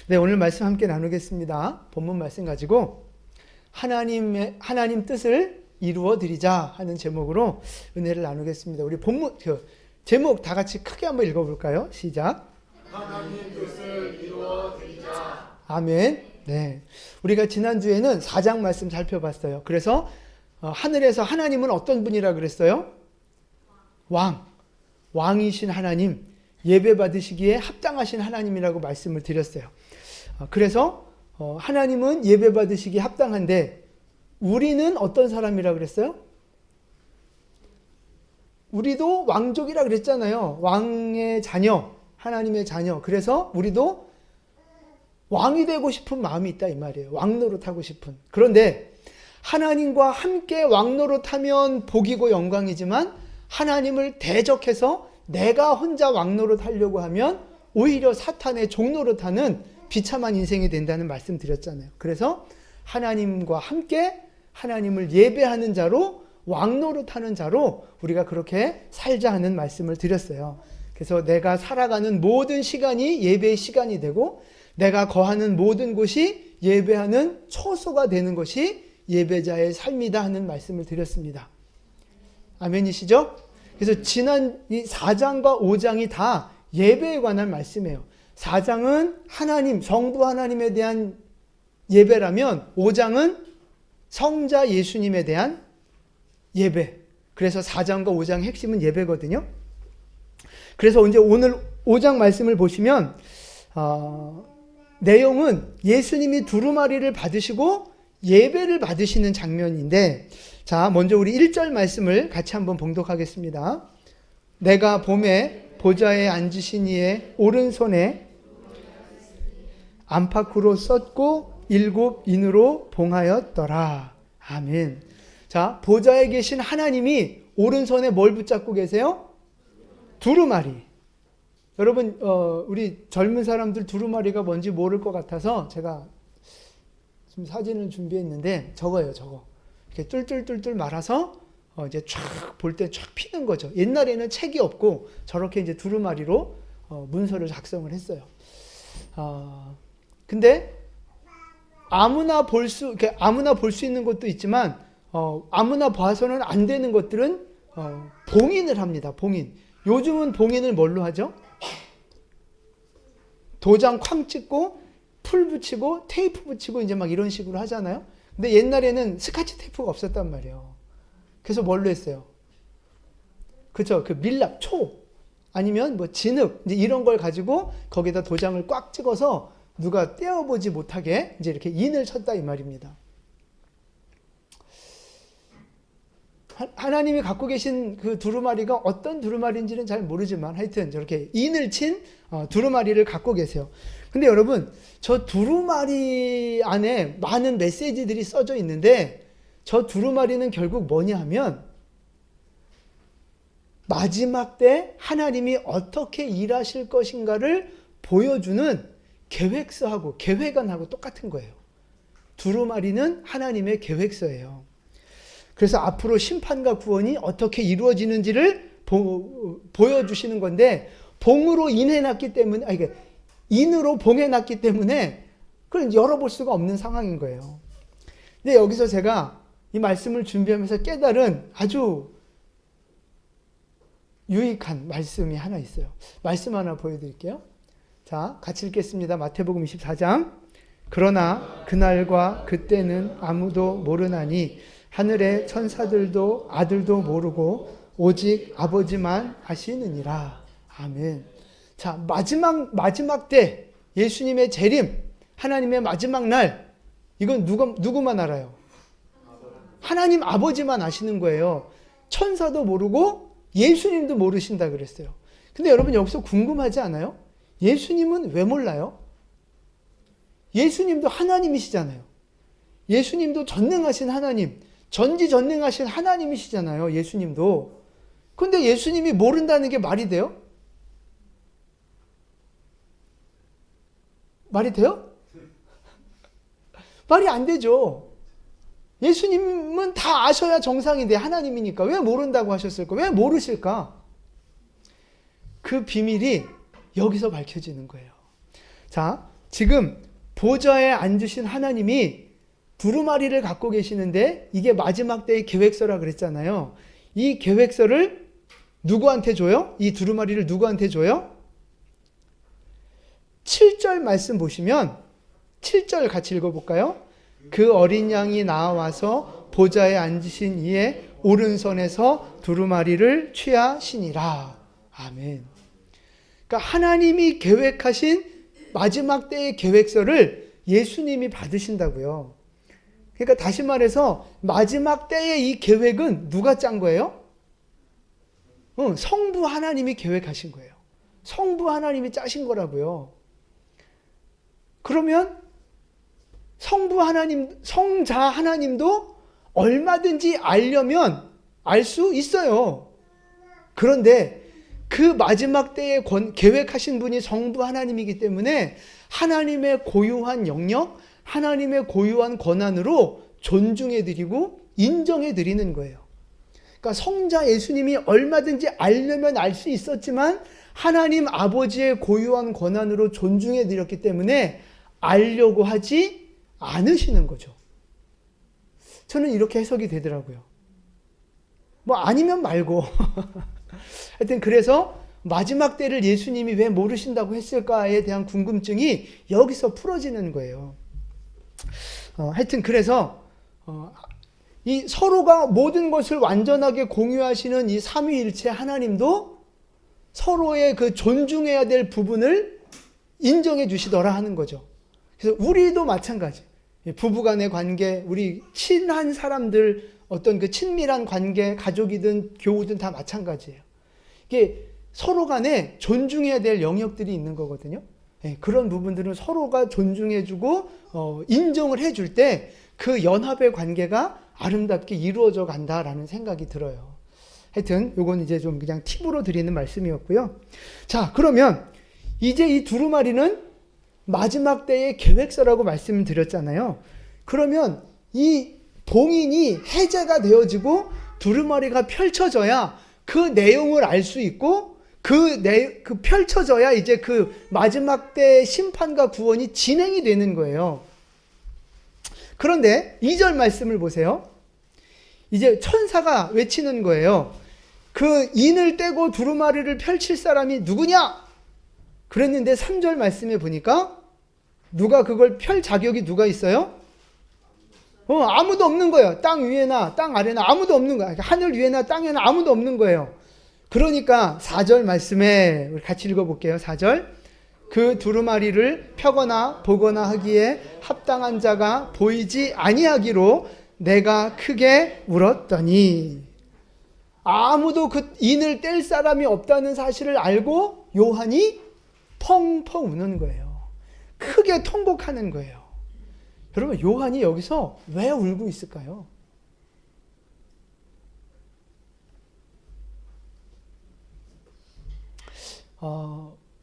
네, 오늘 말씀 함께 나누겠습니다. 본문 말씀 가지고 하나님 뜻을 이루어 드리자 하는 제목으로 은혜를 나누겠습니다. 우리 본문 제목 다 같이 크게 한번 읽어볼까요? 시작. 하나님 뜻을 이루어 드리자. 아멘. 네, 우리가 지난주에는 4장 말씀 살펴봤어요. 그래서 하늘에서 하나님은 어떤 분이라 그랬어요? 왕이신 하나님, 예배 받으시기에 합당하신 하나님이라고 말씀을 드렸어요. 그래서 하나님은 예배 받으시기에 합당한데 우리는 어떤 사람이라 그랬어요? 우리도 왕족이라 그랬잖아요. 왕의 자녀, 하나님의 자녀. 그래서 우리도 왕이 되고 싶은 마음이 있다 이 말이에요. 왕노릇하고 싶은. 그런데 하나님과 함께 왕노릇하면 복이고 영광이지만 하나님을 대적해서 내가 혼자 왕노릇 하려고 하면 오히려 사탄의 종노릇하는 비참한 인생이 된다는 말씀 드렸잖아요. 그래서 하나님과 함께 하나님을 예배하는 자로 왕노릇하는 자로 우리가 그렇게 살자 하는 말씀을 드렸어요. 그래서 내가 살아가는 모든 시간이 예배의 시간이 되고 내가 거하는 모든 곳이 예배하는 처소가 되는 것이 예배자의 삶이다 하는 말씀을 드렸습니다. 아멘이시죠? 그래서 지난 이 4장과 5장이 다 예배에 관한 말씀이에요. 4장은 하나님, 성부 하나님에 대한 예배라면 5장은 성자 예수님에 대한 예배. 그래서 4장과 5장의 핵심은 예배거든요. 그래서 이제 오늘 5장 말씀을 보시면 내용은 예수님이 두루마리를 받으시고 예배를 받으시는 장면인데, 자, 먼저 우리 1절 말씀을 같이 한번 봉독하겠습니다. 내가 봄에 보좌에 앉으신 이의 오른손에 안팎으로 썼고 7 인으로 봉하였더라. 아멘. 자, 보좌에 계신 하나님이 오른손에 뭘 붙잡고 계세요? 두루마리. 여러분, 우리 젊은 사람들 두루마리가 뭔지 모를 것 같아서 제가 지금 사진을 준비했는데 저거예요, 저거. 이렇게 뚫뚫뚫뚫 말아서 이제 쫙 볼 때 쫙 피는 거죠. 옛날에는 책이 없고 저렇게 이제 두루마리로 문서를 작성을 했어요. 근데 아무나 볼 수 있는 것도 있지만 아무나 봐서는 안 되는 것들은 봉인을 합니다. 봉인. 요즘은 봉인을 뭘로 하죠? 도장 쾅 찍고 풀 붙이고 테이프 붙이고 이제 막 이런 식으로 하잖아요. 근데 옛날에는 스카치 테이프가 없었단 말이에요. 그래서 뭘로 했어요? 그쵸? 그 밀랍, 초 아니면 뭐 진흙 이제 이런 걸 가지고 거기다 도장을 꽉 찍어서 누가 떼어보지 못하게 이제 이렇게 인을 쳤다 이 말입니다. 하나님이 갖고 계신 그 두루마리가 어떤 두루마리인지는 잘 모르지만 하여튼 저렇게 인을 친 두루마리를 갖고 계세요. 근데 여러분, 저 두루마리 안에 많은 메시지들이 써져 있는데 저 두루마리는 결국 뭐냐 하면 마지막 때 하나님이 어떻게 일하실 것인가를 보여주는 계획서하고 계획안하고 똑같은 거예요. 두루마리는 하나님의 계획서예요. 그래서 앞으로 심판과 구원이 어떻게 이루어지는지를 보여주시는 건데 봉으로 인해놨기 때문에 인으로 봉해놨기 때문에 그걸 열어볼 수가 없는 상황인 거예요. 근데 여기서 제가 이 말씀을 준비하면서 깨달은 아주 유익한 말씀이 하나 있어요. 말씀 하나 보여드릴게요. 자, 같이 읽겠습니다. 마태복음 24장. 그러나 그날과 그때는 아무도 모르나니 하늘의 천사들도 아들도 모르고 오직 아버지만 아시느니라. 아멘. 자, 마지막 때 예수님의 재림, 하나님의 마지막 날, 이건 누구만 알아요? 하나님 아버지만 아시는 거예요. 천사도 모르고 예수님도 모르신다 그랬어요. 근데 여러분 여기서 궁금하지 않아요? 예수님은 왜 몰라요? 예수님도 하나님이시잖아요. 예수님도 전능하신 하나님, 전지전능하신 하나님이시잖아요. 예수님도. 근데 예수님이 모른다는 게 말이 돼요? 말이 돼요? 말이 안 되죠. 예수님은 다 아셔야 정상인데 하나님이니까 왜 모른다고 하셨을까? 왜 모르실까? 그 비밀이 여기서 밝혀지는 거예요. 자, 지금 보좌에 앉으신 하나님이 두루마리를 갖고 계시는데 이게 마지막 때의 계획서라 그랬잖아요. 이 계획서를 누구한테 줘요? 이 두루마리를 누구한테 줘요? 7절 말씀 보시면 7절 같이 읽어볼까요? 그 어린 양이 나와서 보좌에 앉으신 이의 오른손에서 두루마리를 취하시니라. 아멘. 그러니까 하나님이 계획하신 마지막 때의 계획서를 예수님이 받으신다고요. 그러니까 다시 말해서 마지막 때의 이 계획은 누가 짠 거예요? 성부 하나님이 계획하신 거예요. 성부 하나님이 짜신 거라고요. 그러면 성부 하나님, 성자 하나님도 얼마든지 알려면 알 수 있어요. 그런데 그 마지막 때에 계획하신 분이 성부 하나님이기 때문에 하나님의 고유한 영역, 하나님의 고유한 권한으로 존중해드리고 인정해드리는 거예요. 그러니까 성자 예수님이 얼마든지 알려면 알 수 있었지만 하나님 아버지의 고유한 권한으로 존중해드렸기 때문에 알려고 하지 않으시는 거죠. 저는 이렇게 해석이 되더라고요. 뭐 아니면 말고 하여튼 그래서 마지막 때를 예수님이 왜 모르신다고 했을까에 대한 궁금증이 여기서 풀어지는 거예요. 하여튼 그래서 이 서로가 모든 것을 완전하게 공유하시는 이 삼위일체 하나님도 서로의 그 존중해야 될 부분을 인정해 주시더라 하는 거죠. 그래서 우리도 마찬가지. 부부간의 관계, 우리 친한 사람들, 어떤 그 친밀한 관계, 가족이든 교우든 다 마찬가지예요. 이게 서로 간에 존중해야 될 영역들이 있는 거거든요. 그런 부분들은 서로가 존중해주고 인정을 해줄 때 그 연합의 관계가 아름답게 이루어져 간다라는 생각이 들어요. 하여튼 요건 이제 좀 그냥 팁으로 드리는 말씀이었고요. 자, 그러면 이제 이 두루마리는 마지막 때의 계획서라고 말씀을 드렸잖아요. 그러면 이 봉인이 해제가 되어지고 두루마리가 펼쳐져야 그 내용을 알 수 있고 그 펼쳐져야 이제 그 마지막 때의 심판과 구원이 진행이 되는 거예요. 그런데 2절 말씀을 보세요. 이제 천사가 외치는 거예요. 그 인을 떼고 두루마리를 펼칠 사람이 누구냐? 그랬는데 3절 말씀에 보니까 누가 그걸 펼 자격이 누가 있어요? 아무도 없는 거예요. 땅 위에나 땅 아래나 아무도 없는 거예요. 하늘 위에나 땅에나 아무도 없는 거예요. 그러니까 4절 말씀에 우리 같이 읽어볼게요. 4절. 그 두루마리를 펴거나 보거나 하기에 합당한 자가 보이지 아니하기로 내가 크게 울었더니, 아무도 그 인을 뗄 사람이 없다는 사실을 알고 요한이 펑펑 우는 거예요. 크게 통곡하는 거예요. 여러분, 요한이 여기서 왜 울고 있을까요?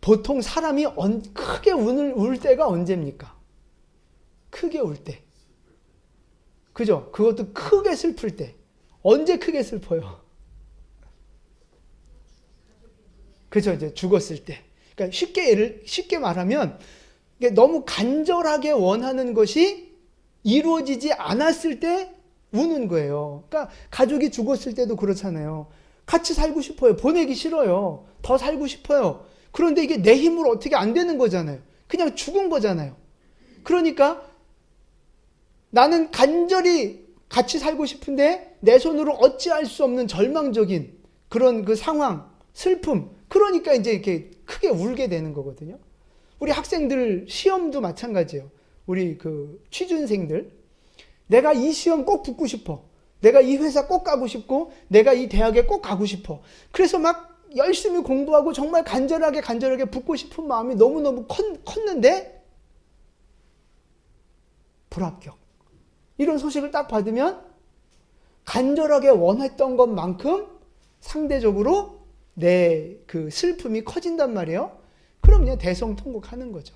보통 사람이 크게 울 때가 언제입니까? 크게 울 때. 그죠? 그것도 크게 슬플 때. 언제 크게 슬퍼요? 그죠? 이제 죽었을 때. 그러니까 쉽게 말하면 너무 간절하게 원하는 것이 이루어지지 않았을 때 우는 거예요. 그러니까 가족이 죽었을 때도 그렇잖아요. 같이 살고 싶어요. 보내기 싫어요. 더 살고 싶어요. 그런데 이게 내 힘으로 어떻게 안 되는 거잖아요. 그냥 죽은 거잖아요. 그러니까 나는 간절히 같이 살고 싶은데 내 손으로 어찌할 수 없는 절망적인 그런 그 상황, 슬픔. 그러니까 이제 이렇게 크게 울게 되는 거거든요. 우리 학생들 시험도 마찬가지예요. 우리 그 취준생들. 내가 이 시험 꼭 붙고 싶어. 내가 이 회사 꼭 가고 싶고 내가 이 대학에 꼭 가고 싶어. 그래서 막 열심히 공부하고 정말 간절하게 붙고 싶은 마음이 너무너무 컸는데 불합격. 이런 소식을 딱 받으면 간절하게 원했던 것만큼 상대적으로 내 그 슬픔이 커진단 말이에요. 그럼 그냥 대성통곡하는 거죠.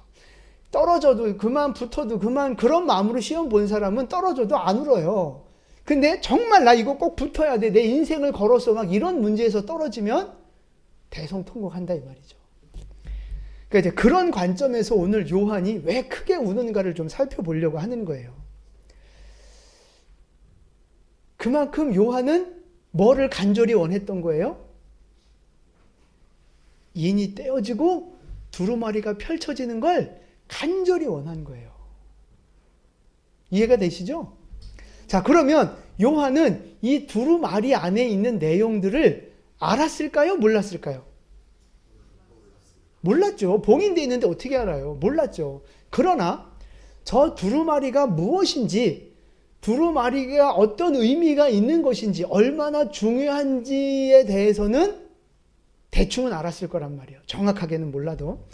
떨어져도 그만, 붙어도 그만, 그런 마음으로 시험 본 사람은 떨어져도 안 울어요. 근데 정말 나 이거 꼭 붙어야 돼. 내 인생을 걸어서 막 이런 문제에서 떨어지면 대성통곡한다 이 말이죠. 그러니까 이제 그런 관점에서 오늘 요한이 왜 크게 우는가를 좀 살펴보려고 하는 거예요. 그만큼 요한은 뭐를 간절히 원했던 거예요? 인이 떼어지고 두루마리가 펼쳐지는 걸 간절히 원한 거예요. 이해가 되시죠? 자, 그러면 요한은 이 두루마리 안에 있는 내용들을 알았을까요? 몰랐을까요? 몰랐죠. 봉인되어 있는데 어떻게 알아요? 몰랐죠. 그러나 저 두루마리가 무엇인지, 두루마리가 어떤 의미가 있는 것인지, 얼마나 중요한지에 대해서는 대충은 알았을 거란 말이에요. 정확하게는 몰라도.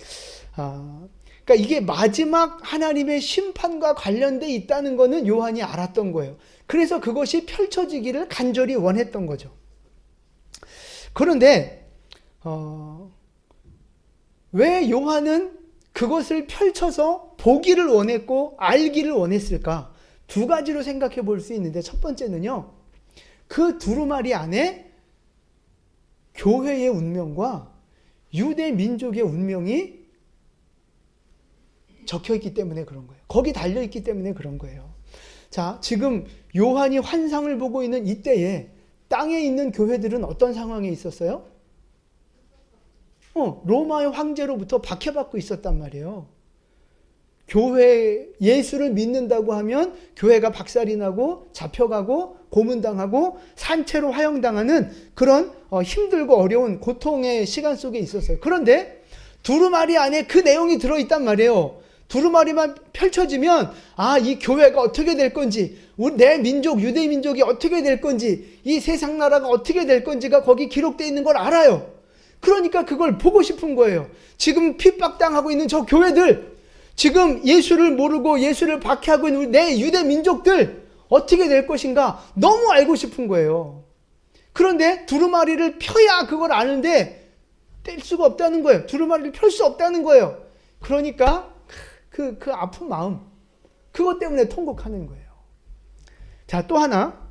그러니까 이게 마지막 하나님의 심판과 관련돼 있다는 거는 요한이 알았던 거예요. 그래서 그것이 펼쳐지기를 간절히 원했던 거죠. 그런데 왜 요한은 그것을 펼쳐서 보기를 원했고 알기를 원했을까? 두 가지로 생각해 볼 수 있는데, 첫 번째는요, 그 두루마리 안에 교회의 운명과 유대 민족의 운명이 적혀 있기 때문에 그런 거예요. 거기 달려 있기 때문에 그런 거예요. 자, 지금 요한이 환상을 보고 있는 이때에 땅에 있는 교회들은 어떤 상황에 있었어요? 로마의 황제로부터 박해받고 있었단 말이에요. 교회, 예수를 믿는다고 하면 교회가 박살이 나고 잡혀가고 고문당하고 산채로 화형당하는 그런 힘들고 어려운 고통의 시간 속에 있었어요. 그런데 두루마리 안에 그 내용이 들어있단 말이에요. 두루마리만 펼쳐지면 이 교회가 어떻게 될 건지, 내 민족, 유대 민족이 어떻게 될 건지, 이 세상 나라가 어떻게 될 건지가 거기 기록되어 있는 걸 알아요. 그러니까 그걸 보고 싶은 거예요. 지금 핍박당하고 있는 저 교회들, 지금 예수를 모르고 예수를 박해하고 있는 내 유대 민족들 어떻게 될 것인가 너무 알고 싶은 거예요. 그런데 두루마리를 펴야 그걸 아는데 뗄 수가 없다는 거예요. 두루마리를 펼 수 없다는 거예요. 그러니까 그 아픈 마음, 그것 때문에 통곡하는 거예요. 자, 또 하나,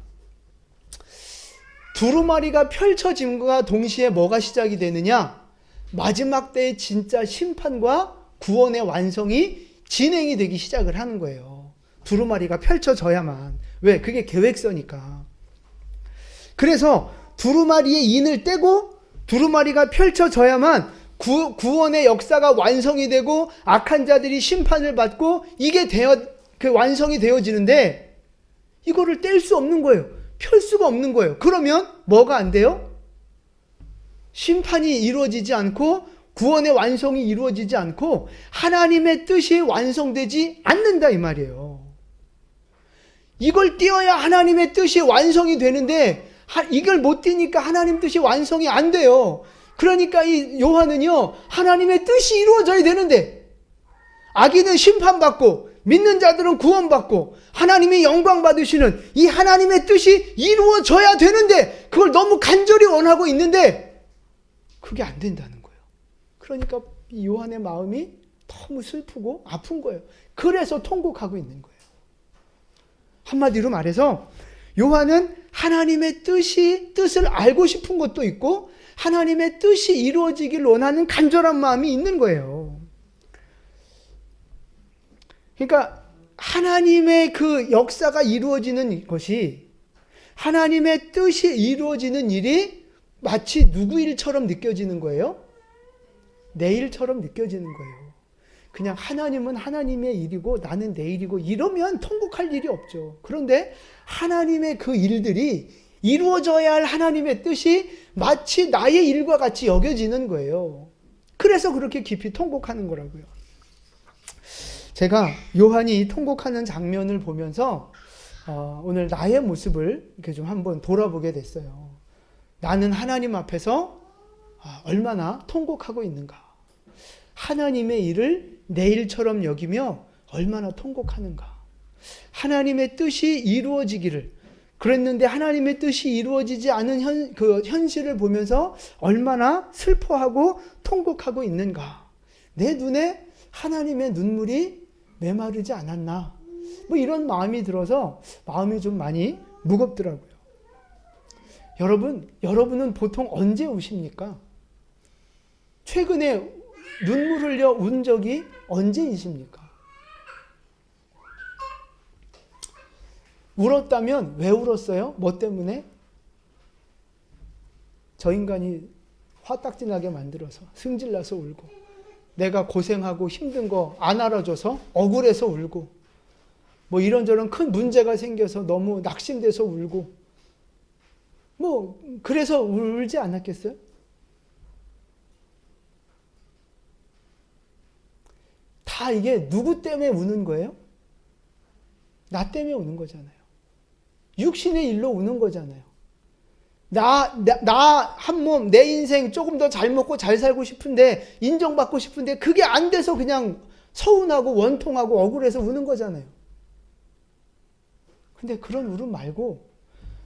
두루마리가 펼쳐짐과 동시에 뭐가 시작이 되느냐? 마지막 때의 진짜 심판과 구원의 완성이 진행이 되기 시작을 하는 거예요. 두루마리가 펼쳐져야만. 왜? 그게 계획서니까. 그래서 두루마리의 인을 떼고 두루마리가 펼쳐져야만 구원의 역사가 완성이 되고 악한 자들이 심판을 받고 이게 완성이 되어지는데, 이거를 뗄 수 없는 거예요. 펼 수가 없는 거예요. 그러면 뭐가 안 돼요? 심판이 이루어지지 않고 구원의 완성이 이루어지지 않고 하나님의 뜻이 완성되지 않는다 이 말이에요. 이걸 띄어야 하나님의 뜻이 완성이 되는데 이걸 못 띄니까 하나님 뜻이 완성이 안 돼요. 그러니까 이 요한은요, 하나님의 뜻이 이루어져야 되는데, 악인은 심판받고 믿는 자들은 구원받고 하나님이 영광 받으시는 이 하나님의 뜻이 이루어져야 되는데, 그걸 너무 간절히 원하고 있는데 그게 안 된다는 거예요. 그러니까 이 요한의 마음이 너무 슬프고 아픈 거예요. 그래서 통곡하고 있는 거예요. 한마디로 말해서 요한은 하나님의 뜻을 알고 싶은 것도 있고 하나님의 뜻이 이루어지길 원하는 간절한 마음이 있는 거예요. 그러니까 하나님의 그 역사가 이루어지는 것이, 하나님의 뜻이 이루어지는 일이 마치 누구 일처럼 느껴지는 거예요? 내 일처럼 느껴지는 거예요. 그냥 하나님은 하나님의 일이고 나는 내 일이고 이러면 통곡할 일이 없죠. 그런데 하나님의 그 일들이 이루어져야 할 하나님의 뜻이 마치 나의 일과 같이 여겨지는 거예요. 그래서 그렇게 깊이 통곡하는 거라고요. 제가 요한이 통곡하는 장면을 보면서 오늘 나의 모습을 이렇게 좀 한번 돌아보게 됐어요. 나는 하나님 앞에서 얼마나 통곡하고 있는가? 하나님의 일을 내 일처럼 여기며 얼마나 통곡하는가? 하나님의 뜻이 이루어지기를, 그랬는데 하나님의 뜻이 이루어지지 않은 그 현실을 보면서 얼마나 슬퍼하고 통곡하고 있는가? 내 눈에 하나님의 눈물이 메마르지 않았나? 뭐 이런 마음이 들어서 마음이 좀 많이 무겁더라고요. 여러분은 보통 언제 우십니까? 최근에 눈물 흘려 운 적이 언제이십니까? 울었다면 왜 울었어요? 뭐 때문에? 저 인간이 화딱지 나게 만들어서 승질나서 울고, 내가 고생하고 힘든 거 안 알아줘서 억울해서 울고, 뭐 이런저런 큰 문제가 생겨서 너무 낙심돼서 울고, 뭐 그래서 울지 않았겠어요? 다 이게 누구 때문에 우는 거예요? 나 때문에 우는 거잖아요. 육신의 일로 우는 거잖아요. 나 한 몸, 내 인생 조금 더 잘 먹고 잘 살고 싶은데, 인정받고 싶은데 그게 안 돼서 그냥 서운하고 원통하고 억울해서 우는 거잖아요. 근데 그런 울음 말고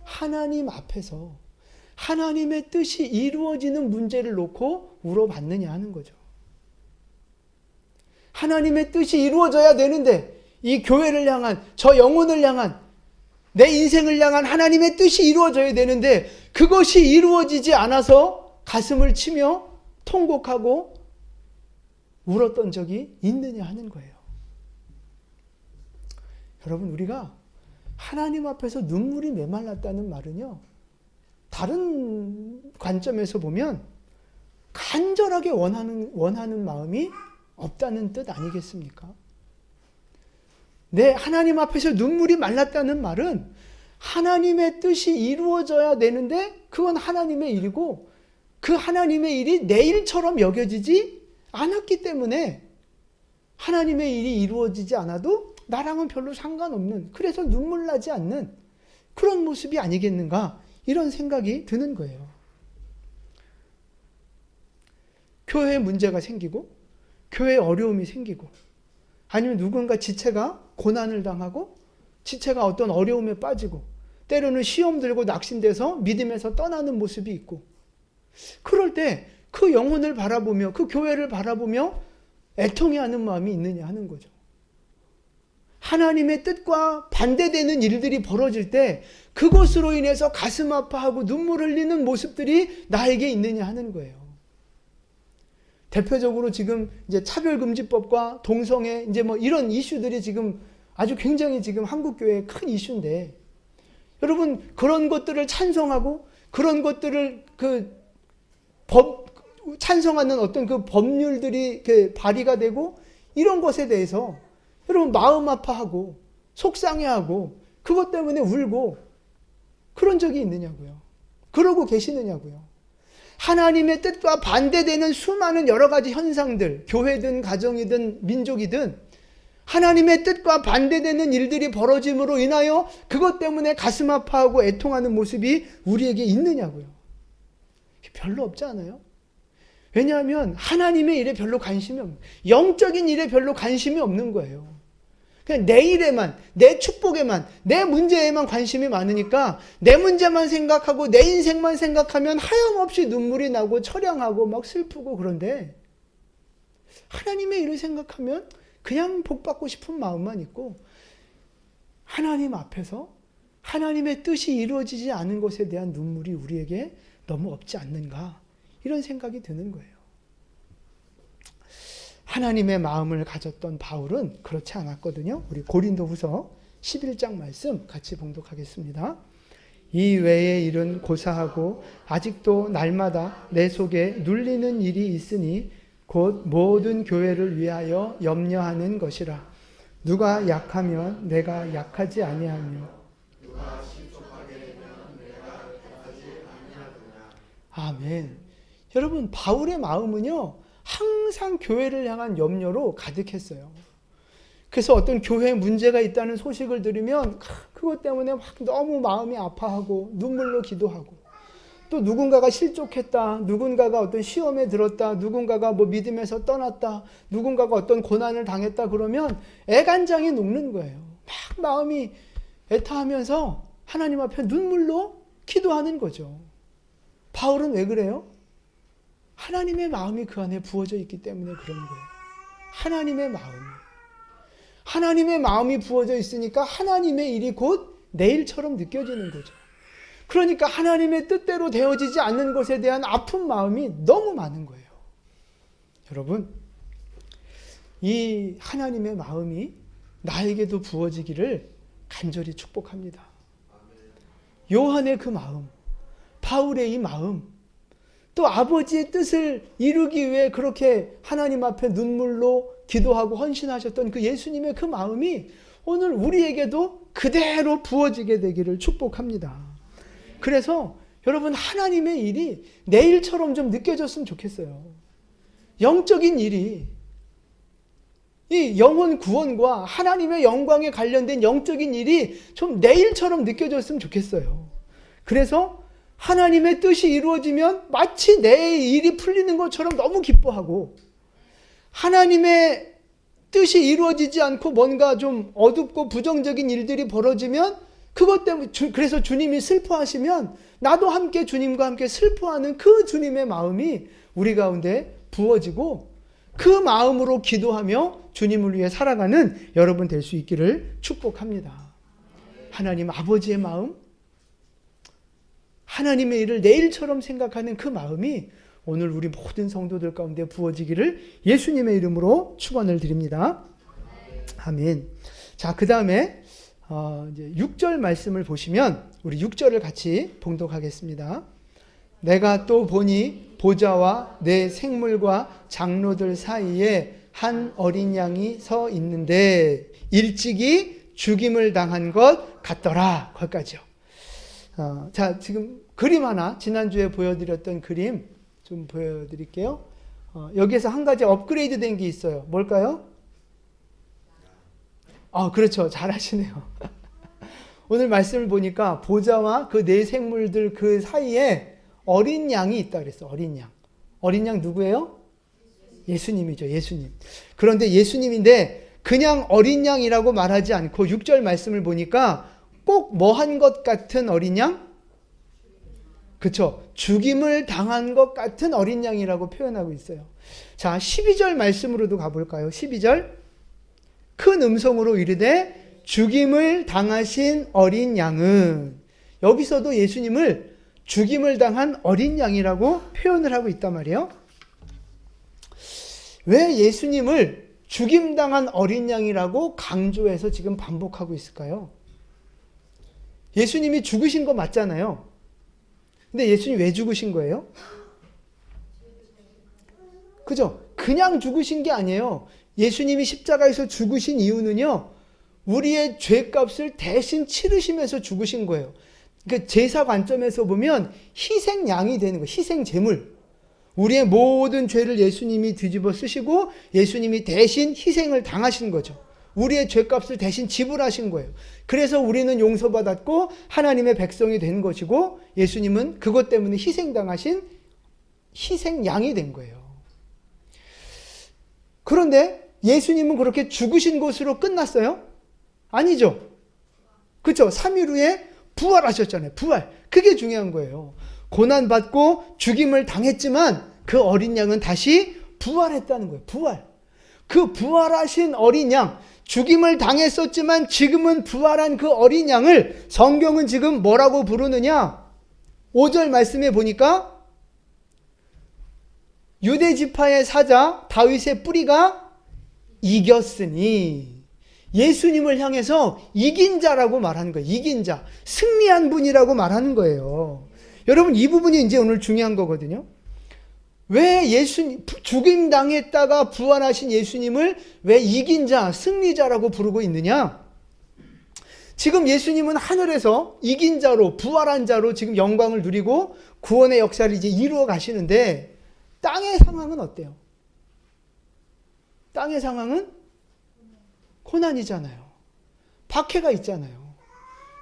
하나님 앞에서 하나님의 뜻이 이루어지는 문제를 놓고 울어봤느냐 하는 거죠. 하나님의 뜻이 이루어져야 되는데, 이 교회를 향한, 저 영혼을 향한, 내 인생을 향한 하나님의 뜻이 이루어져야 되는데 그것이 이루어지지 않아서 가슴을 치며 통곡하고 울었던 적이 있느냐 하는 거예요. 여러분, 우리가 하나님 앞에서 눈물이 메말랐다는 말은요, 다른 관점에서 보면 간절하게 원하는 마음이 없다는 뜻 아니겠습니까? 내 하나님 앞에서 눈물이 말랐다는 말은 하나님의 뜻이 이루어져야 되는데 그건 하나님의 일이고, 그 하나님의 일이 내 일처럼 여겨지지 않았기 때문에 하나님의 일이 이루어지지 않아도 나랑은 별로 상관없는, 그래서 눈물 나지 않는 그런 모습이 아니겠는가, 이런 생각이 드는 거예요. 교회에 문제가 생기고, 교회에 어려움이 생기고, 아니면 누군가 지체가 고난을 당하고, 지체가 어떤 어려움에 빠지고, 때로는 시험 들고 낙심돼서 믿음에서 떠나는 모습이 있고, 그럴 때 그 영혼을 바라보며, 그 교회를 바라보며 애통해하는 마음이 있느냐 하는 거죠. 하나님의 뜻과 반대되는 일들이 벌어질 때 그것으로 인해서 가슴 아파하고 눈물 흘리는 모습들이 나에게 있느냐 하는 거예요. 대표적으로 지금 이제 차별금지법과 동성애, 이제 뭐 이런 이슈들이 지금 아주 굉장히 지금 한국교회의 큰 이슈인데, 여러분, 그런 것들을 찬성하고 그런 것들을 찬성하는 어떤 그 법률들이 발의가 되고, 이런 것에 대해서 여러분 마음 아파하고 속상해하고 그것 때문에 울고 그런 적이 있느냐고요. 그러고 계시느냐고요. 하나님의 뜻과 반대되는 수많은 여러 가지 현상들, 교회든 가정이든 민족이든 하나님의 뜻과 반대되는 일들이 벌어짐으로 인하여 그것 때문에 가슴 아파하고 애통하는 모습이 우리에게 있느냐고요. 별로 없지 않아요? 왜냐하면 하나님의 일에 별로 관심이 없는, 영적인 일에 별로 관심이 없는 거예요. 그냥 내 일에만, 내 축복에만, 내 문제에만 관심이 많으니까 내 문제만 생각하고 내 인생만 생각하면 하염없이 눈물이 나고 처량하고 막 슬프고, 그런데 하나님의 일을 생각하면 그냥 복받고 싶은 마음만 있고, 하나님 앞에서 하나님의 뜻이 이루어지지 않은 것에 대한 눈물이 우리에게 너무 없지 않는가, 이런 생각이 드는 거예요. 하나님의 마음을 가졌던 바울은 그렇지 않았거든요. 우리 고린도후서 11장 말씀 같이 봉독하겠습니다. 이 외의 일은 고사하고 아직도 날마다 내 속에 눌리는 일이 있으니 곧 모든 교회를 위하여 염려하는 것이라. 누가 약하면 내가 약하지 아니하며, 누가 실족하게 되면 내가 약하지 아니하느냐. 아멘. 여러분, 바울의 마음은요, 항상 교회를 향한 염려로 가득했어요. 그래서 어떤 교회에 문제가 있다는 소식을 들으면 그것 때문에 막 너무 마음이 아파하고 눈물로 기도하고, 또 누군가가 실족했다, 누군가가 어떤 시험에 들었다, 누군가가 뭐 믿음에서 떠났다, 누군가가 어떤 고난을 당했다 그러면 애간장이 녹는 거예요. 막 마음이 애타하면서 하나님 앞에 눈물로 기도하는 거죠. 바울은 왜 그래요? 하나님의 마음이 그 안에 부어져 있기 때문에 그런 거예요. 하나님의 마음이 부어져 있으니까 하나님의 일이 곧 내 일처럼 느껴지는 거죠. 그러니까 하나님의 뜻대로 되어지지 않는 것에 대한 아픈 마음이 너무 많은 거예요. 여러분, 이 하나님의 마음이 나에게도 부어지기를 간절히 축복합니다. 요한의 그 마음, 바울의 이 마음, 또 아버지의 뜻을 이루기 위해 그렇게 하나님 앞에 눈물로 기도하고 헌신하셨던 그 예수님의 그 마음이 오늘 우리에게도 그대로 부어지게 되기를 축복합니다. 그래서 여러분, 하나님의 일이 내일처럼 좀 느껴졌으면 좋겠어요. 영적인 일이, 이 영혼 구원과 하나님의 영광에 관련된 영적인 일이 좀 내일처럼 느껴졌으면 좋겠어요. 그래서 하나님의 뜻이 이루어지면 마치 내 일이 풀리는 것처럼 너무 기뻐하고, 하나님의 뜻이 이루어지지 않고 뭔가 좀 어둡고 부정적인 일들이 벌어지면 그것 때문에 그래서 주님이 슬퍼하시면 나도 함께 주님과 함께 슬퍼하는 그 주님의 마음이 우리 가운데 부어지고, 그 마음으로 기도하며 주님을 위해 살아가는 여러분 될 수 있기를 축복합니다. 하나님 아버지의 마음, 하나님의 일을 내일처럼 생각하는 그 마음이 오늘 우리 모든 성도들 가운데 부어지기를 예수님의 이름으로 축원을 드립니다. 아멘. 자, 그 다음에 이제 6절 말씀을 보시면 우리 6절을 같이 봉독하겠습니다. 내가 또 보니 보좌와 내 생물과 장로들 사이에 한 어린 양이 서 있는데 일찍이 죽임을 당한 것 같더라. 거기까지요. 자, 지금 그림 하나 지난주에 보여드렸던 그림 좀 보여드릴게요. 여기에서 한 가지 업그레이드 된 게 있어요. 뭘까요? 그렇죠. 잘하시네요. 오늘 말씀을 보니까 보좌와 그 네 생물들 그 사이에 어린 양이 있다 그랬어. 어린 양. 어린 양 누구예요? 예수님이죠. 예수님. 그런데 예수님인데 그냥 어린 양이라고 말하지 않고 6절 말씀을 보니까 꼭 뭐 한 것 같은 어린 양? 그렇죠. 죽임을 당한 것 같은 어린 양이라고 표현하고 있어요. 자, 12절 말씀으로도 가볼까요? 12절. 큰 음성으로 이르되 죽임을 당하신 어린 양은, 여기서도 예수님을 죽임을 당한 어린 양이라고 표현을 하고 있단 말이에요. 왜 예수님을 죽임당한 어린 양이라고 강조해서 지금 반복하고 있을까요? 예수님이 죽으신 거 맞잖아요. 근데 예수님 왜 죽으신 거예요? 그죠? 그냥 죽으신 게 아니에요. 예수님이 십자가에서 죽으신 이유는요, 우리의 죄값을 대신 치르시면서 죽으신 거예요. 그러니까 제사 관점에서 보면 희생양이 되는 거예요. 희생제물. 우리의 모든 죄를 예수님이 뒤집어 쓰시고 예수님이 대신 희생을 당하신 거죠. 우리의 죄값을 대신 지불하신 거예요. 그래서 우리는 용서받았고 하나님의 백성이 된 것이고, 예수님은 그것 때문에 희생당하신 희생양이 된 거예요. 그런데 예수님은 그렇게 죽으신 것으로 끝났어요? 아니죠. 그렇죠. 3일 후에 부활하셨잖아요. 부활. 그게 중요한 거예요. 고난받고 죽임을 당했지만 그 어린 양은 다시 부활했다는 거예요. 부활. 그 부활하신 어린 양, 죽임을 당했었지만 지금은 부활한 그 어린 양을 성경은 지금 뭐라고 부르느냐? 5절 말씀에 보니까 유대 지파의 사자 다윗의 뿌리가 이겼으니, 예수님을 향해서 이긴 자라고 말하는 거예요. 이긴 자, 승리한 분이라고 말하는 거예요. 여러분, 이 부분이 이제 오늘 중요한 거거든요. 왜 예수님, 죽임 당했다가 부활하신 예수님을 왜 이긴 자, 승리자라고 부르고 있느냐? 지금 예수님은 하늘에서 이긴 자로, 부활한 자로 지금 영광을 누리고 구원의 역사를 이제 이루어 가시는데, 땅의 상황은 어때요? 땅의 상황은 고난이잖아요. 박해가 있잖아요.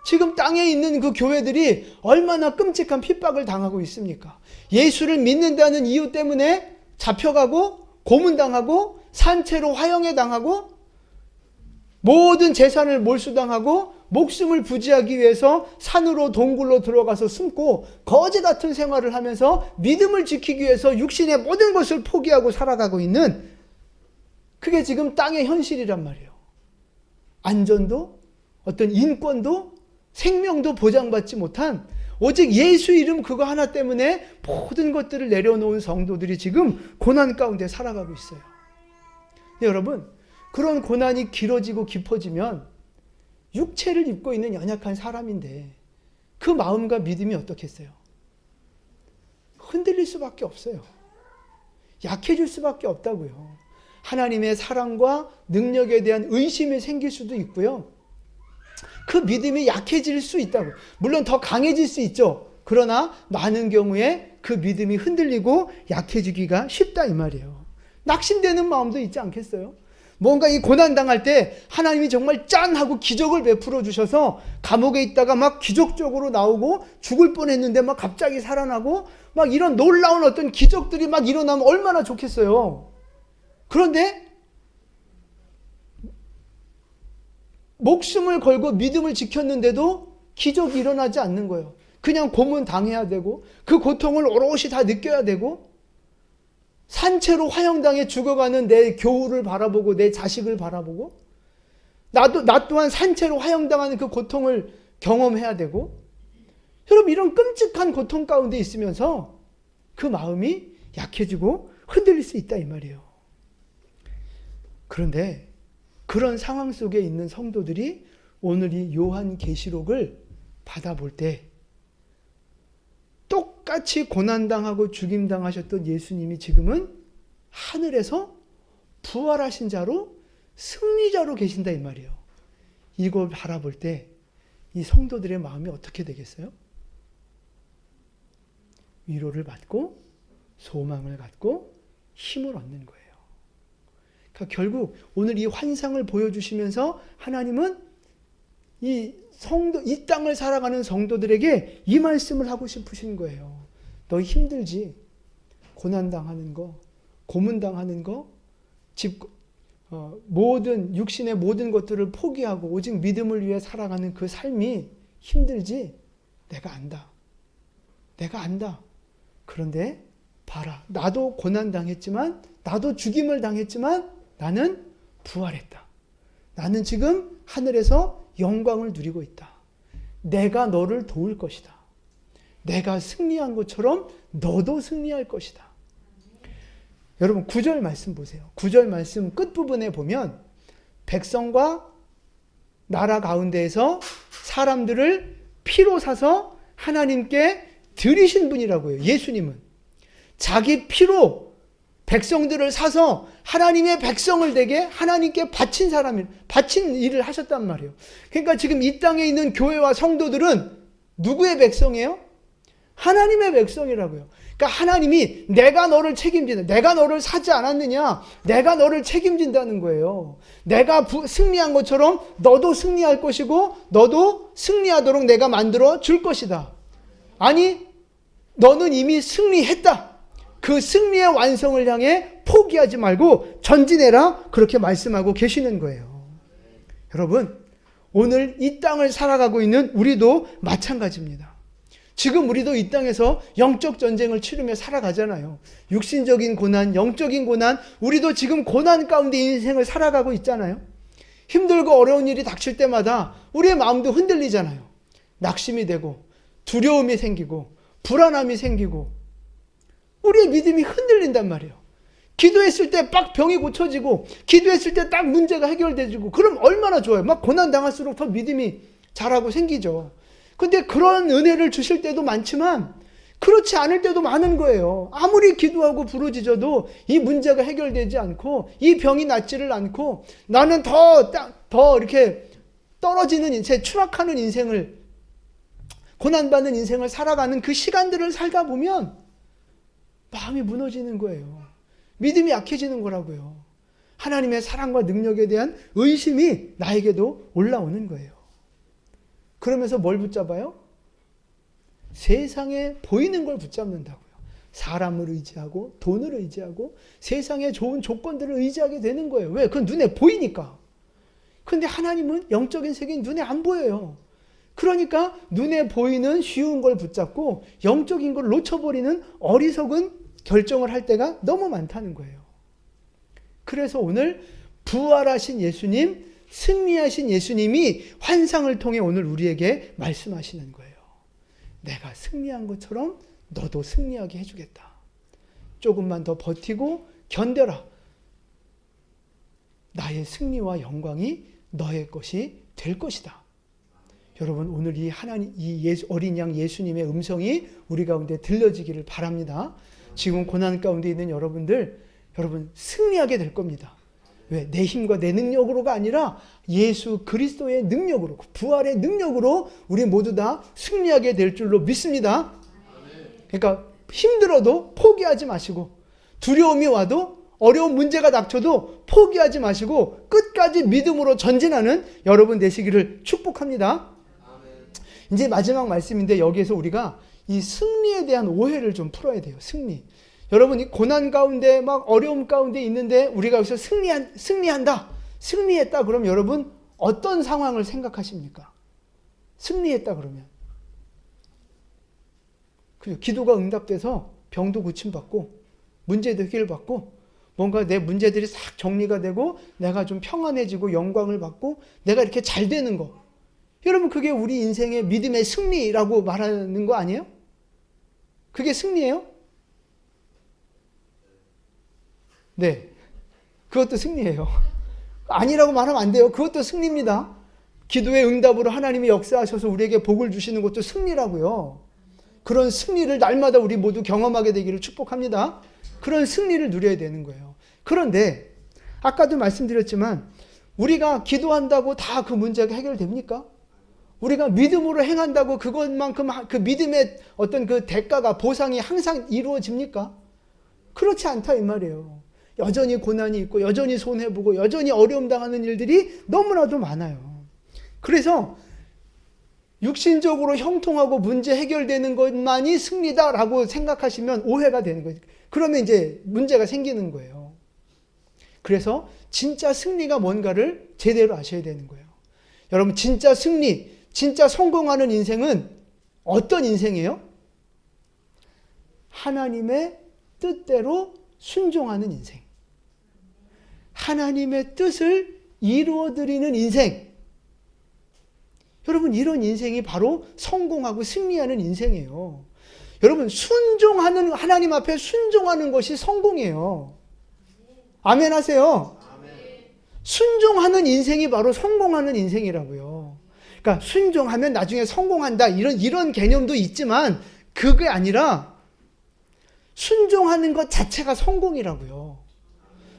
지금 땅에 있는 그 교회들이 얼마나 끔찍한 핍박을 당하고 있습니까? 예수를 믿는다는 이유 때문에 잡혀가고 고문당하고 산채로 화형에 당하고 모든 재산을 몰수당하고 목숨을 부지하기 위해서 산으로 동굴로 들어가서 숨고 거지 같은 생활을 하면서 믿음을 지키기 위해서 육신의 모든 것을 포기하고 살아가고 있는, 그게 지금 땅의 현실이란 말이에요. 안전도, 어떤 인권도, 생명도 보장받지 못한 오직 예수 이름 그거 하나 때문에 모든 것들을 내려놓은 성도들이 지금 고난 가운데 살아가고 있어요. 여러분, 그런 고난이 길어지고 깊어지면 육체를 입고 있는 연약한 사람인데 그 마음과 믿음이 어떻겠어요? 흔들릴 수밖에 없어요. 약해질 수밖에 없다고요. 하나님의 사랑과 능력에 대한 의심이 생길 수도 있고요. 그 믿음이 약해질 수 있다고. 물론 더 강해질 수 있죠. 그러나 많은 경우에 그 믿음이 흔들리고 약해지기가 쉽다 이 말이에요. 낙심되는 마음도 있지 않겠어요? 뭔가 이 고난당할 때 하나님이 정말 짠 하고 기적을 베풀어 주셔서 감옥에 있다가 막 기적적으로 나오고 죽을 뻔했는데 막 갑자기 살아나고 막 이런 놀라운 어떤 기적들이 막 일어나면 얼마나 좋겠어요. 그런데 목숨을 걸고 믿음을 지켰는데도 기적이 일어나지 않는 거예요. 그냥 고문 당해야 되고 그 고통을 오롯이 다 느껴야 되고 산채로 화형당해 죽어가는 내 교우를 바라보고 내 자식을 바라보고 나 또한 산채로 화형당하는 그 고통을 경험해야 되고 여러분 이런 끔찍한 고통 가운데 있으면서 그 마음이 약해지고 흔들릴 수 있다 이 말이에요. 그런데 그런 상황 속에 있는 성도들이 오늘 이 요한계시록을 받아볼 때 똑같이 고난당하고 죽임당하셨던 예수님이 지금은 하늘에서 부활하신 자로 승리자로 계신다 이 말이에요. 이걸 바라볼 때 이 성도들의 마음이 어떻게 되겠어요? 위로를 받고 소망을 갖고 힘을 얻는 거예요. 그러니까 결국 오늘 이 환상을 보여주시면서 하나님은 이 땅을 살아가는 성도들에게 이 말씀을 하고 싶으신 거예요. 너 힘들지? 고난당하는 거, 고문당하는 거, 모든 육신의 모든 것들을 포기하고 오직 믿음을 위해 살아가는 그 삶이 힘들지? 내가 안다. 내가 안다. 그런데 봐라. 나도 고난당했지만 나도 죽임을 당했지만 나는 부활했다. 나는 지금 하늘에서 영광을 누리고 있다. 내가 너를 도울 것이다. 내가 승리한 것처럼 너도 승리할 것이다. 여러분 9절 말씀 보세요. 9절 말씀 끝부분에 보면 백성과 나라 가운데에서 사람들을 피로 사서 하나님께 드리신 분이라고 해요. 예수님은 자기 피로 백성들을 사서 하나님의 백성을 되게 하나님께 바친 일을 하셨단 말이에요. 그러니까 지금 이 땅에 있는 교회와 성도들은 누구의 백성이에요? 하나님의 백성이라고요. 그러니까 하나님이 내가 너를 책임진다. 내가 너를 사지 않았느냐? 내가 너를 책임진다는 거예요. 내가 승리한 것처럼 너도 승리할 것이고 너도 승리하도록 내가 만들어 줄 것이다. 아니, 너는 이미 승리했다. 그 승리의 완성을 향해 포기하지 말고 전진해라. 그렇게 말씀하고 계시는 거예요. 여러분, 오늘 이 땅을 살아가고 있는 우리도 마찬가지입니다. 지금 우리도 이 땅에서 영적 전쟁을 치르며 살아가잖아요. 육신적인 고난, 영적인 고난, 우리도 지금 고난 가운데 인생을 살아가고 있잖아요. 힘들고 어려운 일이 닥칠 때마다 우리의 마음도 흔들리잖아요. 낙심이 되고 두려움이 생기고 불안함이 생기고 우리의 믿음이 흔들린단 말이에요. 기도했을 때 막 병이 고쳐지고 기도했을 때 딱 문제가 해결되고 그럼 얼마나 좋아요. 막 고난 당할수록 더 믿음이 자라고 생기죠. 근데 그런 은혜를 주실 때도 많지만 그렇지 않을 때도 많은 거예요. 아무리 기도하고 부르짖어도 이 문제가 해결되지 않고 이 병이 낫지를 않고 나는 더 이렇게 떨어지는 인생, 추락하는 인생을, 고난받는 인생을 살아가는 그 시간들을 살다 보면 마음이 무너지는 거예요. 믿음이 약해지는 거라고요. 하나님의 사랑과 능력에 대한 의심이 나에게도 올라오는 거예요. 그러면서 뭘 붙잡아요? 세상에 보이는 걸 붙잡는다고요. 사람을 의지하고 돈을 의지하고 세상의 좋은 조건들을 의지하게 되는 거예요. 왜? 그건 눈에 보이니까. 근데 하나님은 영적인 세계는 눈에 안 보여요. 그러니까 눈에 보이는 쉬운 걸 붙잡고 영적인 걸 놓쳐버리는 어리석은 결정을 할 때가 너무 많다는 거예요. 그래서 오늘 부활하신 예수님, 승리하신 예수님이 환상을 통해 오늘 우리에게 말씀하시는 거예요. 내가 승리한 것처럼 너도 승리하게 해주겠다. 조금만 더 버티고 견뎌라. 나의 승리와 영광이 너의 것이 될 것이다. 여러분, 오늘 이 어린 양 예수님의 음성이 우리 가운데 들려지기를 바랍니다. 지금 고난 가운데 있는 여러분 승리하게 될 겁니다. 왜? 내 힘과 내 능력으로가 아니라 예수 그리스도의 능력으로, 부활의 능력으로 우리 모두 다 승리하게 될 줄로 믿습니다. 그러니까 힘들어도 포기하지 마시고, 두려움이 와도, 어려운 문제가 닥쳐도 포기하지 마시고 끝까지 믿음으로 전진하는 여러분 되시기를 축복합니다. 이제 마지막 말씀인데, 여기에서 우리가 이 승리에 대한 오해를 좀 풀어야 돼요. 승리. 여러분, 이 고난 가운데 막 어려움 가운데 있는데 우리가 여기서 승리한다, 승리했다 그럼 여러분 어떤 상황을 생각하십니까? 승리했다 그러면 그죠? 기도가 응답돼서 병도 고침받고 문제도 해결받고 뭔가 내 문제들이 싹 정리가 되고 내가 좀 평안해지고 영광을 받고 내가 이렇게 잘 되는 거, 여러분 그게 우리 인생의 믿음의 승리라고 말하는 거 아니에요? 그게 승리예요? 네, 그것도 승리예요. 아니라고 말하면 안 돼요. 그것도 승리입니다. 기도의 응답으로 하나님이 역사하셔서 우리에게 복을 주시는 것도 승리라고요. 그런 승리를 날마다 우리 모두 경험하게 되기를 축복합니다. 그런 승리를 누려야 되는 거예요. 그런데 아까도 말씀드렸지만 우리가 기도한다고 다 그 문제가 해결됩니까? 우리가 믿음으로 행한다고 그것만큼 그 믿음의 어떤 그 대가가, 보상이 항상 이루어집니까? 그렇지 않다 이 말이에요. 여전히 고난이 있고 여전히 손해보고 여전히 어려움 당하는 일들이 너무나도 많아요. 그래서 육신적으로 형통하고 문제 해결되는 것만이 승리다라고 생각하시면 오해가 되는 거예요. 그러면 이제 문제가 생기는 거예요. 그래서 진짜 승리가 뭔가를 제대로 아셔야 되는 거예요. 여러분, 진짜 승리, 진짜 성공하는 인생은 어떤 인생이에요? 하나님의 뜻대로 순종하는 인생. 하나님의 뜻을 이루어드리는 인생. 여러분, 이런 인생이 바로 성공하고 승리하는 인생이에요. 여러분, 하나님 앞에 순종하는 것이 성공이에요. 아멘 하세요. 순종하는 인생이 바로 성공하는 인생이라고요. 그러니까 순종하면 나중에 성공한다, 이런 개념도 있지만 그게 아니라 순종하는 것 자체가 성공이라고요.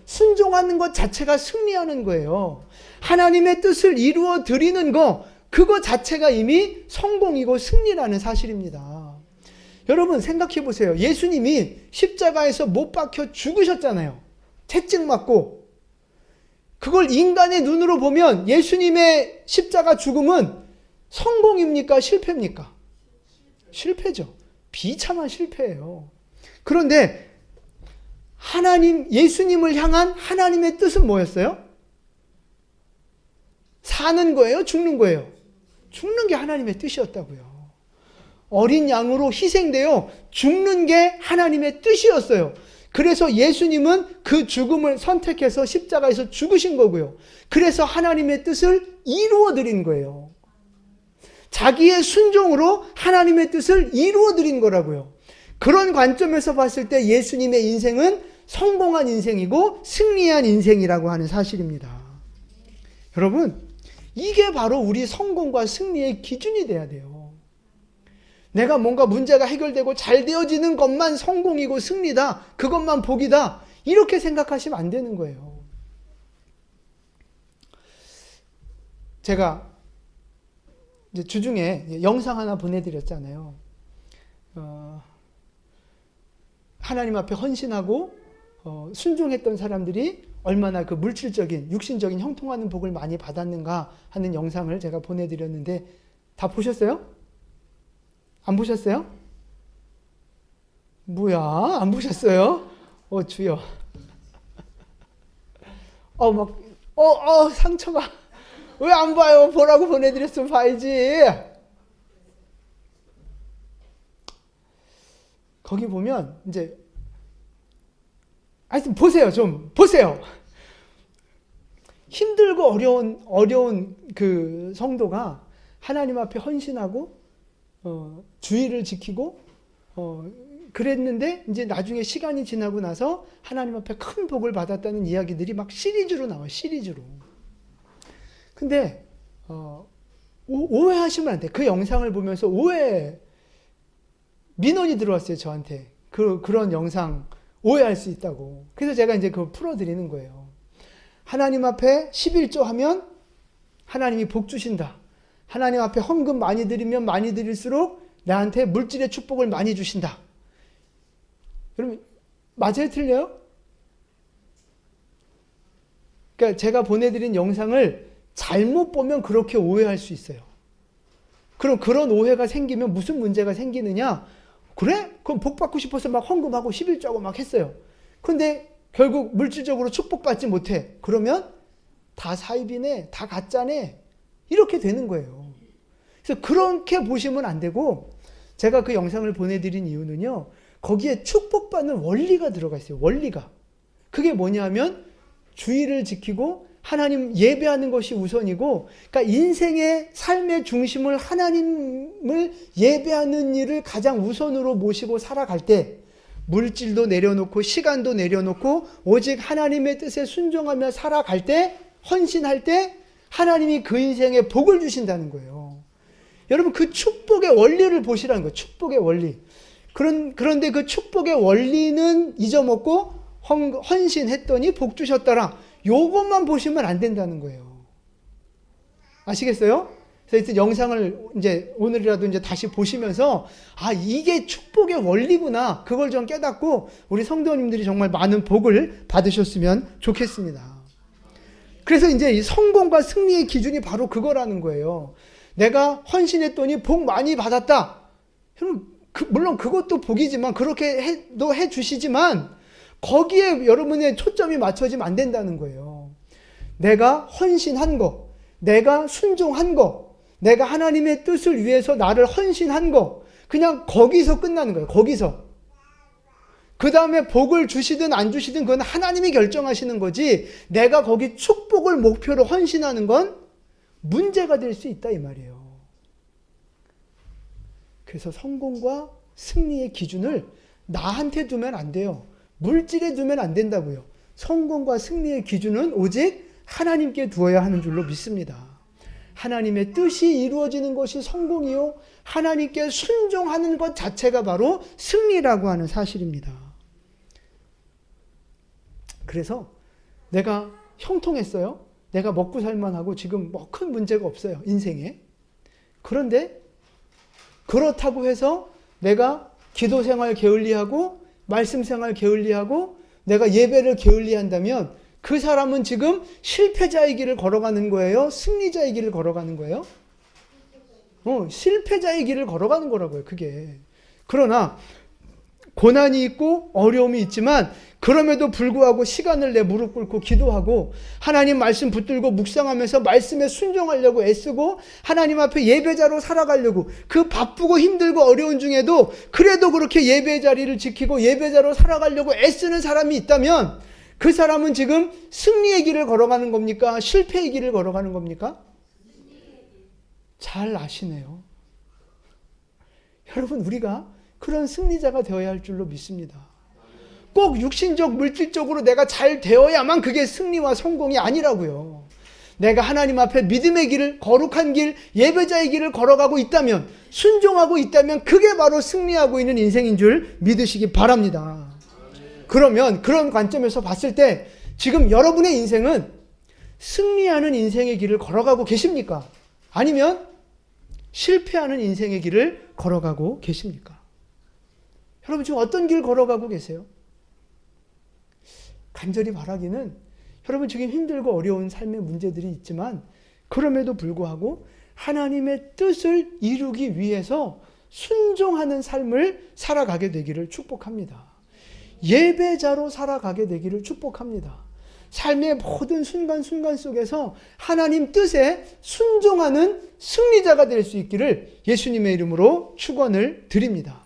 순종하는 것 자체가 승리하는 거예요. 하나님의 뜻을 이루어 드리는 거, 그거 자체가 이미 성공이고 승리라는 사실입니다. 여러분 생각해 보세요. 예수님이 십자가에서 못 박혀 죽으셨잖아요. 채찍 맞고. 그걸 인간의 눈으로 보면 예수님의 십자가 죽음은 성공입니까? 실패입니까? 실패죠. 비참한 실패예요. 그런데 예수님을 향한 하나님의 뜻은 뭐였어요? 사는 거예요? 죽는 거예요? 죽는 게 하나님의 뜻이었다고요. 어린 양으로 희생되어 죽는 게 하나님의 뜻이었어요. 그래서 예수님은 그 죽음을 선택해서 십자가에서 죽으신 거고요. 그래서 하나님의 뜻을 이루어 드린 거예요. 자기의 순종으로 하나님의 뜻을 이루어 드린 거라고요. 그런 관점에서 봤을 때 예수님의 인생은 성공한 인생이고 승리한 인생이라고 하는 사실입니다. 여러분, 이게 바로 우리 성공과 승리의 기준이 돼야 돼요. 내가 뭔가 문제가 해결되고 잘 되어지는 것만 성공이고 승리다, 그것만 복이다, 이렇게 생각하시면 안 되는 거예요. 제가 이제 주중에 영상 하나 보내드렸잖아요. 하나님 앞에 헌신하고 순종했던 사람들이 얼마나 그 물질적인, 육신적인 형통하는 복을 많이 받았는가 하는 영상을 제가 보내드렸는데 다 보셨어요? 안 보셨어요? 뭐야? 안 보셨어요? 주여. 상처가. 왜 안 봐요? 보라고 보내드렸으면 봐야지. 거기 보면 이제 하여튼 보세요. 좀 보세요. 힘들고 어려운 그 성도가 하나님 앞에 헌신하고 주의를 지키고 그랬는데 이제 나중에 시간이 지나고 나서 하나님 앞에 큰 복을 받았다는 이야기들이 막 시리즈로 나와요. 시리즈로. 근데 오해하시면 안 돼. 그 영상을 보면서 민원이 들어왔어요. 저한테. 그런 영상 오해할 수 있다고. 그래서 제가 이제 그걸 풀어드리는 거예요. 하나님 앞에 11조 하면 하나님이 복 주신다. 하나님 앞에 헌금 많이 드리면 많이 드릴수록 나한테 물질의 축복을 많이 주신다. 여러분, 맞아요? 틀려요? 그러니까 제가 보내드린 영상을 잘못 보면 그렇게 오해할 수 있어요. 그럼 그런 오해가 생기면 무슨 문제가 생기느냐? 그래? 그럼 복 받고 싶어서 막 헌금하고 11조하고 막 했어요. 근데 결국 물질적으로 축복받지 못해. 그러면 다 사입이네, 다 가짜네. 이렇게 되는 거예요. 그래서 그렇게 보시면 안 되고, 제가 그 영상을 보내드린 이유는요, 거기에 축복받는 원리가 들어가 있어요. 원리가. 그게 뭐냐면 주의를 지키고 하나님 예배하는 것이 우선이고, 그러니까 인생의 삶의 중심을 하나님을 예배하는 일을 가장 우선으로 모시고 살아갈 때 물질도 내려놓고 시간도 내려놓고 오직 하나님의 뜻에 순종하며 살아갈 때, 헌신할 때 하나님이 그 인생에 복을 주신다는 거예요. 여러분, 그 축복의 원리를 보시라는 거예요. 축복의 원리. 그런데 그 축복의 원리는 잊어먹고 헌신했더니 복 주셨더라. 요것만 보시면 안 된다는 거예요. 아시겠어요? 그래서 영상을 이제 오늘이라도 이제 다시 보시면서 이게 축복의 원리구나. 그걸 좀 깨닫고 우리 성도님들이 정말 많은 복을 받으셨으면 좋겠습니다. 그래서 이제 이 성공과 승리의 기준이 바로 그거라는 거예요. 내가 헌신했더니 복 많이 받았다. 물론 그것도 복이지만 그렇게 해 주시지만 거기에 여러분의 초점이 맞춰지면 안 된다는 거예요. 내가 헌신한 거, 내가 순종한 거, 내가 하나님의 뜻을 위해서 나를 헌신한 거, 그냥 거기서 끝나는 거예요. 거기서. 그 다음에 복을 주시든 안 주시든 그건 하나님이 결정하시는 거지, 내가 거기 축복을 목표로 헌신하는 건 문제가 될 수 있다 이 말이에요. 그래서 성공과 승리의 기준을 나한테 두면 안 돼요. 물질에 두면 안 된다고요. 성공과 승리의 기준은 오직 하나님께 두어야 하는 줄로 믿습니다. 하나님의 뜻이 이루어지는 것이 성공이요, 하나님께 순종하는 것 자체가 바로 승리라고 하는 사실입니다. 그래서 내가 형통했어요. 내가 먹고 살만하고 지금 뭐 큰 문제가 없어요, 인생에. 그런데 그렇다고 해서 내가 기도 생활 게을리하고 말씀 생활 게을리하고 내가 예배를 게을리한다면 그 사람은 지금 실패자의 길을 걸어가는 거예요? 승리자의 길을 걸어가는 거예요? 실패자의 길을 걸어가는 거라고요, 그게. 그러나 고난이 있고 어려움이 있지만 그럼에도 불구하고 시간을 내 무릎 꿇고 기도하고 하나님 말씀 붙들고 묵상하면서 말씀에 순종하려고 애쓰고 하나님 앞에 예배자로 살아가려고, 그 바쁘고 힘들고 어려운 중에도 그래도 그렇게 예배 자리를 지키고 예배자로 살아가려고 애쓰는 사람이 있다면 그 사람은 지금 승리의 길을 걸어가는 겁니까? 실패의 길을 걸어가는 겁니까? 잘 아시네요. 여러분, 우리가 그런 승리자가 되어야 할 줄로 믿습니다. 꼭 육신적, 물질적으로 내가 잘 되어야만 그게 승리와 성공이 아니라고요. 내가 하나님 앞에 믿음의 길을, 거룩한 길, 예배자의 길을 걸어가고 있다면, 순종하고 있다면 그게 바로 승리하고 있는 인생인 줄 믿으시기 바랍니다. 그러면 그런 관점에서 봤을 때 지금 여러분의 인생은 승리하는 인생의 길을 걸어가고 계십니까? 아니면 실패하는 인생의 길을 걸어가고 계십니까? 여러분, 지금 어떤 길 걸어가고 계세요? 간절히 바라기는 여러분 지금 힘들고 어려운 삶의 문제들이 있지만 그럼에도 불구하고 하나님의 뜻을 이루기 위해서 순종하는 삶을 살아가게 되기를 축복합니다. 예배자로 살아가게 되기를 축복합니다. 삶의 모든 순간순간 속에서 하나님 뜻에 순종하는 승리자가 될 수 있기를 예수님의 이름으로 축원을 드립니다.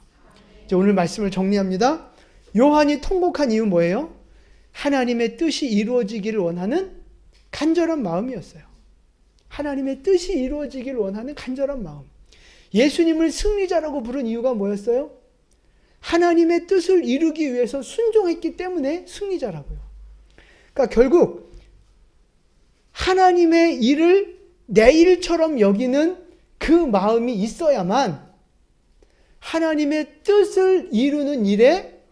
이제 오늘 말씀을 정리합니다. 요한이 통곡한 이유 뭐예요? 하나님의 뜻이 이루어지기를 원하는 간절한 마음이었어요. 하나님의 뜻이 이루어지기를 원하는 간절한 마음. 예수님을 승리자라고 부른 이유가 뭐였어요? 하나님의 뜻을 이루기 위해서 순종했기 때문에 승리자라고요. 그러니까 결국 하나님의 일을 내 일처럼 여기는 그 마음이 있어야만 하나님의 뜻을 이루는 일에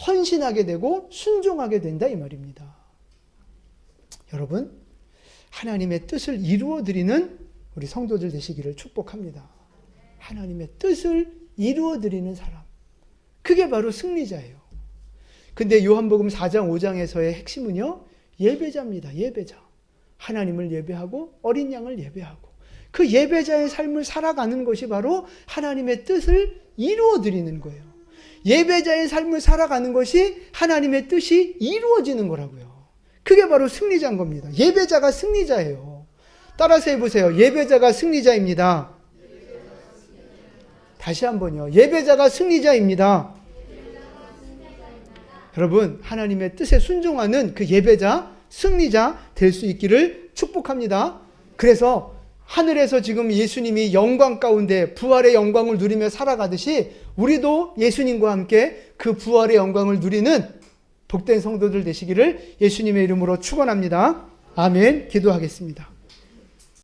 헌신하게 되고 순종하게 된다 이 말입니다. 여러분, 하나님의 뜻을 이루어드리는 우리 성도들 되시기를 축복합니다. 하나님의 뜻을 이루어드리는 사람, 그게 바로 승리자예요. 근데 요한복음 4장 5장에서의 핵심은요, 예배자입니다. 예배자. 하나님을 예배하고 어린 양을 예배하고 그 예배자의 삶을 살아가는 것이 바로 하나님의 뜻을 이루어드리는 거예요. 예배자의 삶을 살아가는 것이 하나님의 뜻이 이루어지는 거라고요. 그게 바로 승리자인 겁니다. 예배자가 승리자예요. 따라서 해보세요. 예배자가 승리자입니다. 다시 한번요. 예배자가 승리자입니다. 여러분, 하나님의 뜻에 순종하는 그 예배자, 승리자 될 수 있기를 축복합니다. 그래서 하늘에서 지금 예수님이 영광 가운데 부활의 영광을 누리며 살아가듯이 우리도 예수님과 함께 그 부활의 영광을 누리는 복된 성도들 되시기를 예수님의 이름으로 축원합니다. 아멘. 기도하겠습니다.